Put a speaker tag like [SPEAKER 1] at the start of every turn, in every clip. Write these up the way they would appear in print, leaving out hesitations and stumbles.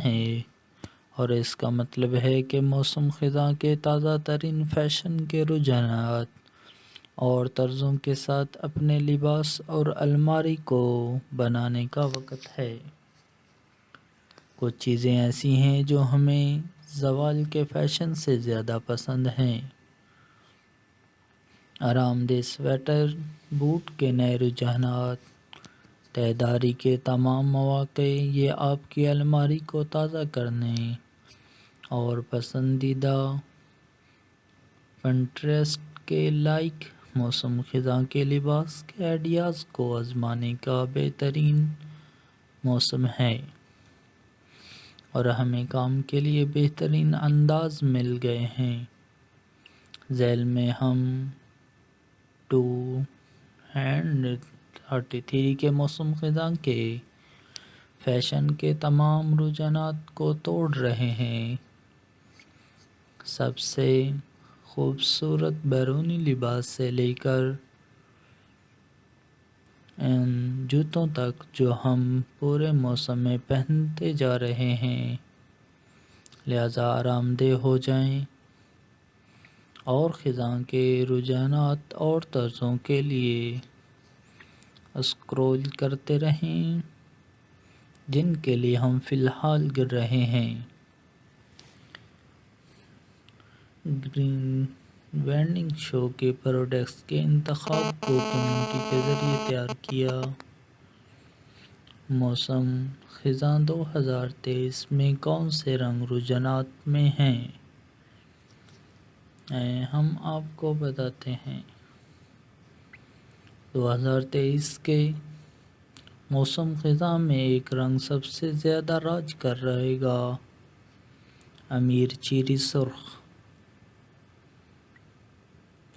[SPEAKER 1] ہے، اور اس کا مطلب ہے کہ موسم خزاں کے تازہ ترین فیشن کے رجحانات اور طرزوں کے ساتھ اپنے لباس اور الماری کو بنانے کا وقت ہے۔ کچھ چیزیں ایسی ہیں جو ہمیں زوال کے فیشن سے زیادہ پسند ہیں۔ آرام دہ سویٹر، بوٹ کے نئے رجحانات، تہہ دھاری کے تمام مواقع، یہ آپ کی الماری کو تازہ کرنے اور پسندیدہ پنٹریسٹ کے لائق موسم خزاں کے لباس کے آئیڈیاز کو آزمانے کا بہترین موسم ہے، اور ہمیں کام کے لیے بہترین انداز مل گئے ہیں۔ ذیل میں ہم 2033 کے موسم خزاں کے فیشن کے تمام رجحانات کو توڑ رہے ہیں۔ سب سے خوبصورت بیرونی لباس سے لے کر ان جوتوں تک جو ہم پورے موسم میں پہنتے جا رہے ہیں، لہذا آرام دہ ہو جائیں اور خزاں کے رجحانات اور طرزوں کے لیے اسکرول کرتے رہیں جن کے لیے ہم فی الحال گر رہے ہیں۔ گرین وینڈنگ شو کے پروڈکٹس کے انتخاب کو کمیونٹی کے ذریعے تیار کیا۔ موسم خزاں 2023 میں کون سے رنگ رجحانات میں ہیں؟ ہم آپ کو بتاتے ہیں۔ 2023 کے موسم خزاں میں ایک رنگ سب سے زیادہ راج کر رہے گا: امیر چیری سرخ۔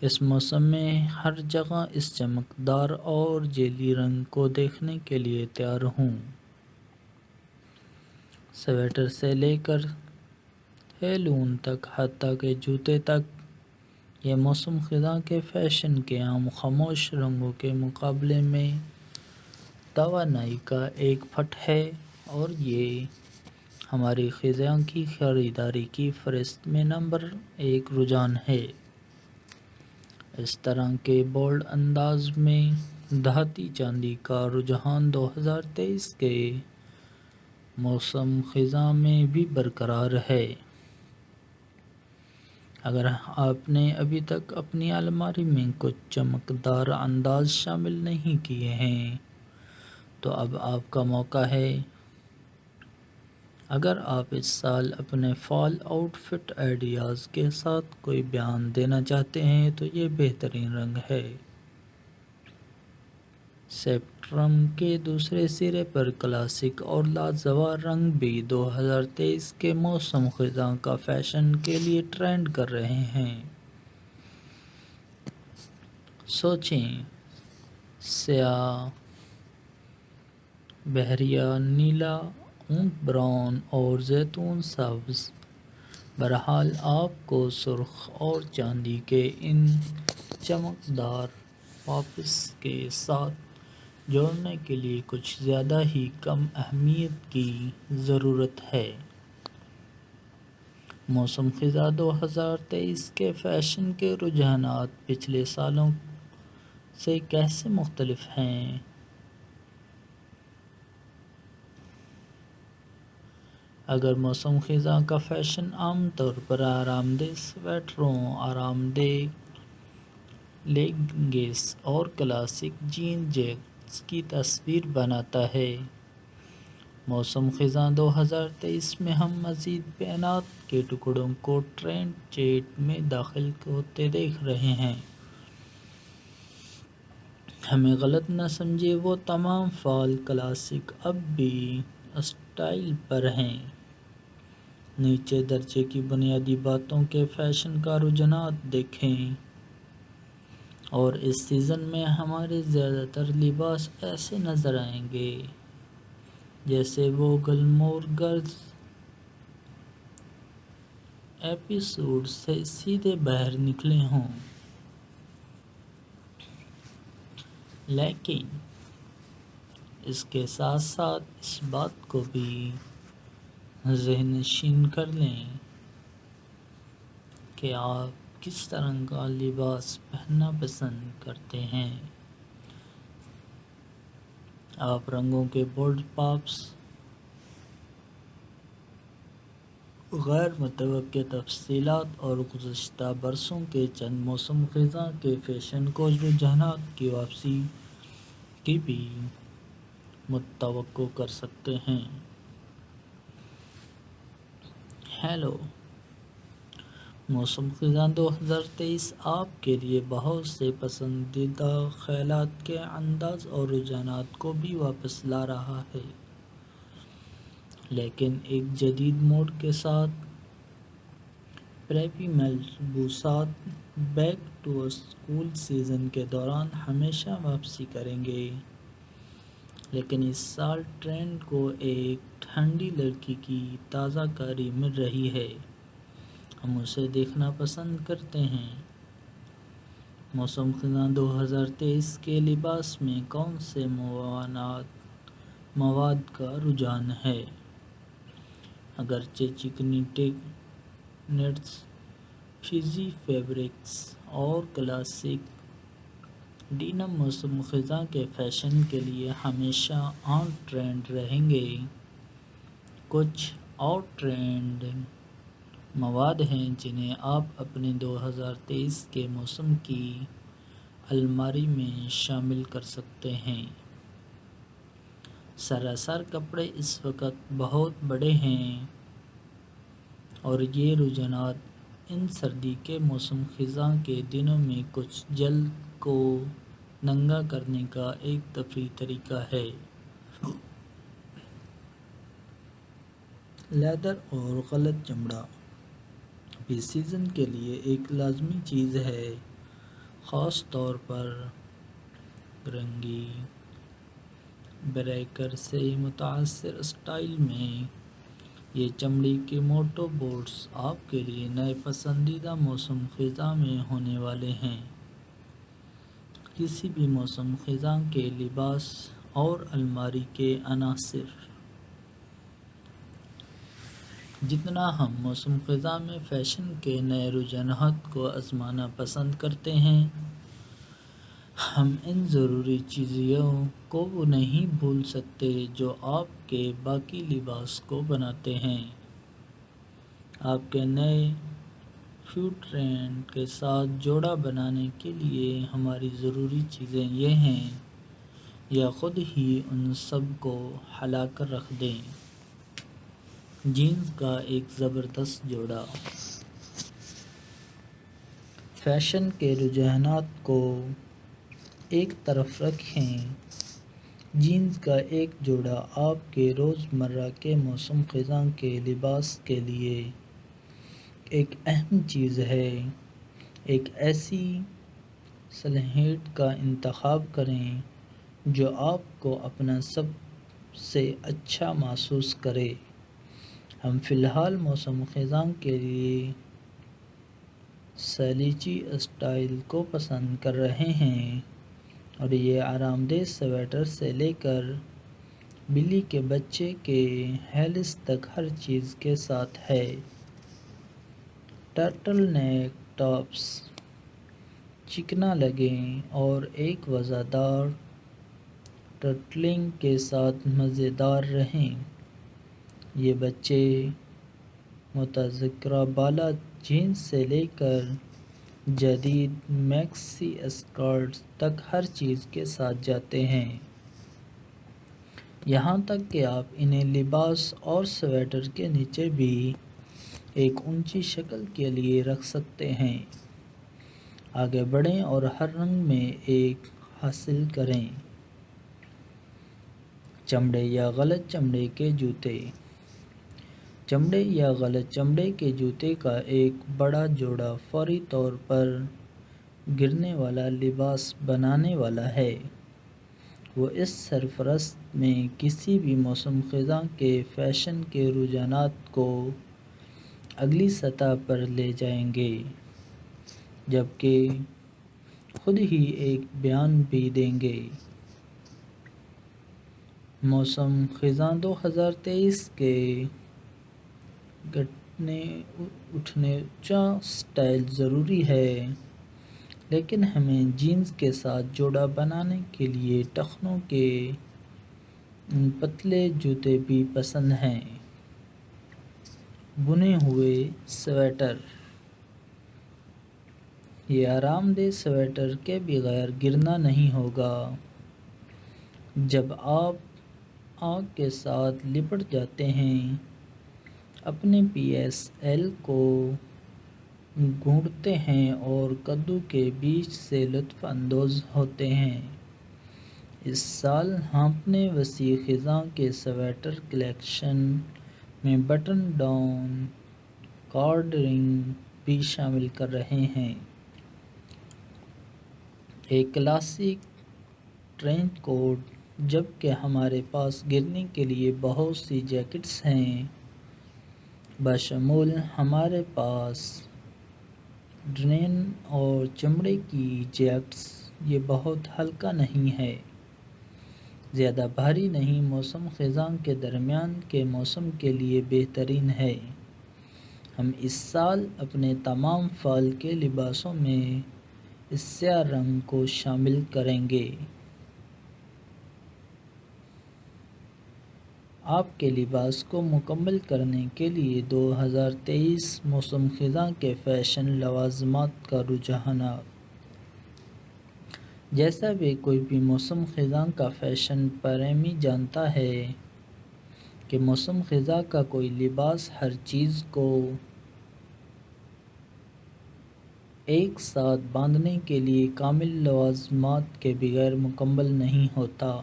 [SPEAKER 1] اس موسم میں ہر جگہ اس چمکدار اور جیلی رنگ کو دیکھنے کے لیے تیار ہوں۔ سویٹر سے لے کر ہیلون تک، حتیٰ کہ جوتے تک، یہ موسم خزاں کے فیشن کے عام خاموش رنگوں کے مقابلے میں توانائی کا ایک پٹ ہے، اور یہ ہماری خزاں کی خریداری کی فہرست میں نمبر 1 رجحان ہے۔ اس طرح کے بولڈ انداز میں دھاتی چاندی کا رجحان 2023 کے موسم خزاں میں بھی برقرار ہے۔ اگر آپ نے ابھی تک اپنی الماری میں کچھ چمکدار انداز شامل نہیں کیے ہیں تو اب آپ کا موقع ہے۔ اگر آپ اس سال اپنے فال آؤٹ فٹ آئیڈیاز کے ساتھ کوئی بیان دینا چاہتے ہیں تو یہ بہترین رنگ ہے۔ اسپیکٹرم کے دوسرے سرے پر کلاسک اور لازوال رنگ بھی 2023 کے موسم خزاں کا فیشن کے لیے ٹرینڈ کر رہے ہیں۔ سوچیں، سیاہ، بحریہ نیلا، اونٹ براؤن اور زیتون سبز، بہرحال آپ کو سرخ اور چاندی کے ان چمکدار پاپس کے ساتھ جوڑنے کے لیے کچھ زیادہ ہی کم اہمیت کی ضرورت ہے۔ موسم خزاں 2023 کے فیشن کے رجحانات پچھلے سالوں سے کیسے مختلف ہیں؟ اگر موسم خزاں کا فیشن عام طور پر آرام دہ سویٹروں، آرام دہ لیگنگز اور کلاسک جین جیکٹس کی تصویر بناتا ہے، موسم خزاں 2023 میں ہم مزید بینات کے ٹکڑوں کو ٹرینڈ چیٹ میں داخل ہوتے دیکھ رہے ہیں۔ ہمیں غلط نہ سمجھیں، وہ تمام فال کلاسک اب بھی اسٹائل پر ہیں۔ نیچے درجے کی بنیادی باتوں کے فیشن کا رجحانات دیکھیں، اور اس سیزن میں ہمارے زیادہ تر لباس ایسے نظر آئیں گے جیسے وہ گلمور گرلز ایپیسوڈ سے سیدھے باہر نکلے ہوں۔ لیکن اس کے ساتھ ساتھ اس بات کو بھی ذہن نشین کر لیں کہ آپ کس طرح کا لباس پہننا پسند کرتے ہیں۔ آپ رنگوں کے بولڈ پاپس، غیر متوقع تفصیلات اور گزشتہ برسوں کے چند موسم خزاں کے فیشن کو رجحانات کی واپسی کی بھی متوقع کر سکتے ہیں۔ ہیلو، موسم خزاں 2023 آپ کے لیے بہت سے پسندیدہ خیالات کے انداز اور رجحانات کو بھی واپس لا رہا ہے، لیکن ایک جدید موڈ کے ساتھ۔ پریپی ملبوسات بیک ٹو اسکول سیزن کے دوران ہمیشہ واپسی کریں گے، لیکن اس سال ٹرینڈ کو ایک ٹھنڈی لڑکی کی تازہ کاری مل رہی ہے۔ ہم اسے دیکھنا پسند کرتے ہیں۔ موسم خزاں 2023 کے لباس میں کون سے مواد کا رجحان ہے؟ اگرچہ چکنی نیٹس، فزی فیبرکس اور کلاسک ڈینم موسم خزاں کے فیشن کے لیے ہمیشہ آن ٹرینڈ رہیں گے، کچھ آؤٹ ٹرینڈنگ مواد ہیں جنہیں آپ اپنے 2023 کے موسم کی الماری میں شامل کر سکتے ہیں۔ سراسر کپڑے اس وقت بہت بڑے ہیں اور یہ رجحانات ان سردی کے موسم خزاں کے دنوں میں کچھ جلد کو ننگا کرنے کا ایک تفریحی طریقہ ہے۔ لیدر اور غلط چمڑا بھی سیزن کے لیے ایک لازمی چیز ہے، خاص طور پر رنگی بریکر سے متاثر اسٹائل میں۔ یہ چمڑی کے موٹو بوٹس آپ کے لیے نئے پسندیدہ موسم خزاں میں ہونے والے ہیں۔ کسی بھی موسم خزاں کے لباس اور الماری کے عناصر۔ جتنا ہم موسم خزاں میں فیشن کے نئے رجحانات کو آزمانا پسند کرتے ہیں، ہم ان ضروری چیزوں کو نہیں بھول سکتے جو آپ کے باقی لباس کو بناتے ہیں۔ آپ کے نئے فٹ ٹرینڈ کے ساتھ جوڑا بنانے کے لیے ہماری ضروری چیزیں یہ ہیں، یا خود ہی ان سب کو ہلا کر رکھ دیں۔ جینز کا ایک زبردست جوڑا۔ فیشن کے رجحانات کو ایک طرف رکھیں، جینز کا ایک جوڑا آپ کے روزمرہ کے موسم خزاں کے لباس کے لیے ایک اہم چیز ہے۔ ایک ایسی سلہٹ کا انتخاب کریں جو آپ کو اپنا سب سے اچھا محسوس کرے۔ ہم فی الحال موسم خزاں کے لیے سلیچی اسٹائل کو پسند کر رہے ہیں، اور یہ آرام دہ سویٹر سے لے کر بلی کے بچے کے ہیلس تک ہر چیز کے ساتھ ہے۔ ٹرٹل نیک ٹاپس چکنا لگیں اور ایک وزردار ٹرٹلنگ کے ساتھ مزیدار رہیں۔ یہ بچے متذکرہ بالا جینز سے لے کر جدید میکسی اسکرٹس تک ہر چیز کے ساتھ جاتے ہیں، یہاں تک کہ آپ انہیں لباس اور سویٹر کے نیچے بھی ایک اونچی شکل کے لیے رکھ سکتے ہیں۔ آگے بڑھیں اور ہر رنگ میں ایک حاصل کریں۔ چمڑے یا غلط چمڑے کے جوتے۔ چمڑے یا غلط چمڑے کے جوتے کا ایک بڑا جوڑا فوری طور پر گرنے والا لباس بنانے والا ہے۔ وہ اس سرفرست میں کسی بھی موسم خزاں کے فیشن کے رجحانات کو اگلی سطح پر لے جائیں گے، جبکہ خود ہی ایک بیان بھی دیں گے۔ موسم خزاں 2023 کے گھٹنے اٹھنے اونچا سٹائل ضروری ہے، لیکن ہمیں جینز کے ساتھ جوڑا بنانے کے لیے ٹخنوں کے پتلے جوتے بھی پسند ہیں۔ بنے ہوئے سویٹر۔ یہ آرام دہ سویٹر کے بغیر گرنا نہیں ہوگا۔ جب آپ آگ کے ساتھ لپٹ جاتے ہیں، اپنے پی ایس ایل کو گھونٹتے ہیں اور کدو کے بیج سے لطف اندوز ہوتے ہیں۔ اس سال ہم اپنے وسیع خزاں کے سویٹر کلیکشن میں بٹن ڈاؤن کارڈنگ بھی شامل کر رہے ہیں۔ ایک کلاسک ٹرینچ کوٹ، جبکہ ہمارے پاس گرنے کے لیے بہت سی جیکٹس ہیں، بشمول ہمارے پاس ڈنین اور چمڑے کی جیکٹس۔ یہ بہت ہلکا نہیں ہے، زیادہ بھاری نہیں، موسم خزاں کے درمیان کے موسم کے لیے بہترین ہے۔ ہم اس سال اپنے تمام فال کے لباسوں میں اس سیاہ رنگ کو شامل کریں گے۔ آپ کے لباس کو مکمل کرنے کے لیے 2023 موسم خزاں کے فیشن لوازمات کا رجحانات۔ جیسا بھی کوئی بھی موسم خزاں کا فیشن پریمی جانتا ہے کہ موسم خزاں کا کوئی لباس ہر چیز کو ایک ساتھ باندھنے کے لیے کامل لوازمات کے بغیر مکمل نہیں ہوتا۔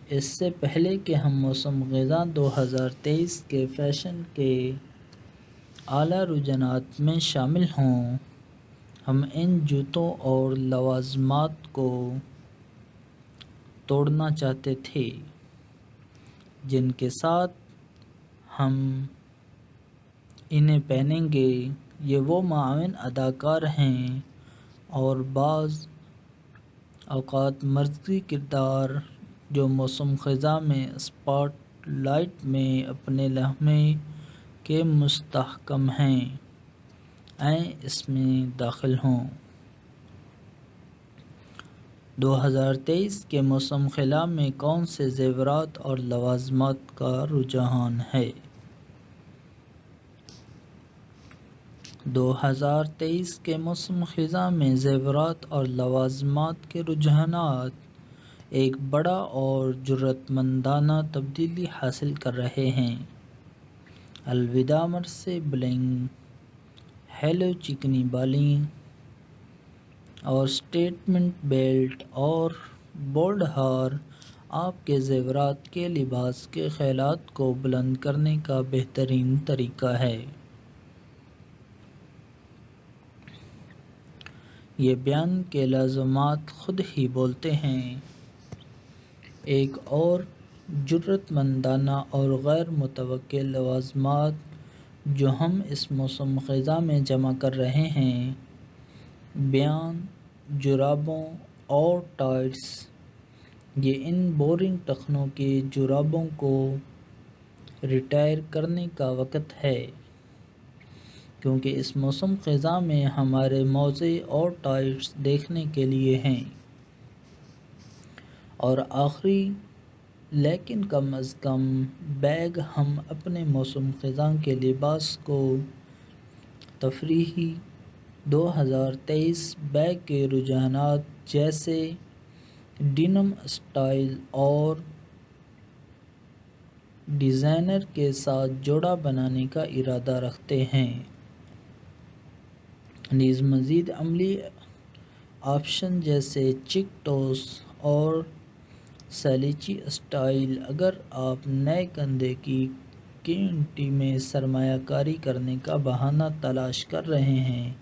[SPEAKER 1] اس سے پہلے کہ ہم موسم خزاں 2023 کے فیشن کے اعلیٰ رجحانات میں شامل ہوں، ہم ان جوتوں اور لوازمات کو توڑنا چاہتے تھے جن کے ساتھ ہم انہیں پہنیں گے۔ یہ وہ معاون اداکار ہیں اور بعض اوقات مرکزی کردار جو موسم خزاں میں اسپاٹ لائٹ میں اپنے لمحے کے مستحکم ہیں۔ آئیں اس میں داخل ہوں۔ 2023 کے موسم خزاں میں کون سے زیورات اور لوازمات کا رجحان ہے؟ 2023 کے موسم خزاں میں زیورات اور لوازمات کے رجحانات ایک بڑا اور جرأت مندانہ تبدیلی حاصل کر رہے ہیں۔ الوداع مرثے بلنگ، ہیلو چکنی بالیں اور سٹیٹمنٹ بیلٹ اور بولڈ ہار آپ کے زیورات کے لباس کے خیالات کو بلند کرنے کا بہترین طریقہ ہے۔ یہ بیان کے لازمات خود ہی بولتے ہیں۔ ایک اور جرأت مندانہ اور غیر متوقع لوازمات جو ہم اس موسم خزاں میں جمع کر رہے ہیں، بیان جرابوں اور ٹائٹس۔ یہ ان بورنگ ٹخنوں کے جرابوں کو ریٹائر کرنے کا وقت ہے، کیونکہ اس موسم خزاں میں ہمارے موزے اور ٹائٹس دیکھنے کے لیے ہیں۔ اور آخری لیکن کم از کم بیگ، ہم اپنے موسم خزاں کے لباس کو تفریحی 2023 بیگ کے رجحانات جیسے ڈینم اسٹائل اور ڈیزائنر کے ساتھ جوڑا بنانے کا ارادہ رکھتے ہیں۔ نیز مزید عملی آپشن جیسے چیک ٹوس اور سلیچی اسٹائل۔ اگر آپ نئے کندھے کی کمیونٹی میں سرمایہ کاری کرنے کا بہانہ تلاش کر رہے ہیں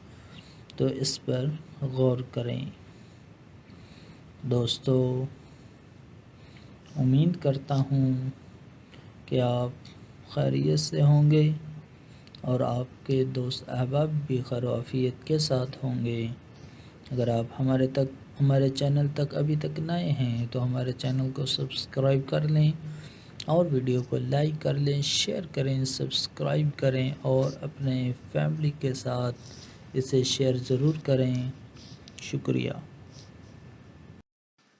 [SPEAKER 1] تو اس پر غور کریں۔ دوستو، امید کرتا ہوں کہ آپ خیریت سے ہوں گے اور آپ کے دوست احباب بھی خیر و عافیت کے ساتھ ہوں گے۔ اگر آپ ہمارے چینل تک ابھی تک نئے ہیں تو ہمارے چینل کو سبسکرائب کر لیں اور ویڈیو کو لائک کر لیں، شیئر کریں، سبسکرائب کریں اور اپنے فیملی کے ساتھ اسے شیئر ضرور کریں۔ شکریہ۔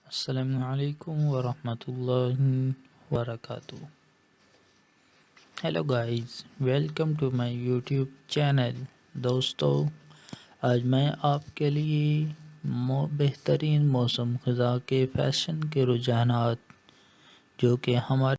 [SPEAKER 1] السلام علیکم ورحمۃ اللہ وبرکاتہ۔ Hello guys, welcome to my YouTube channel. دوستو، آج میں آپ کے لیے بہترین موسم خزاں کے فیشن کے رجحانات جو کہ ہمارے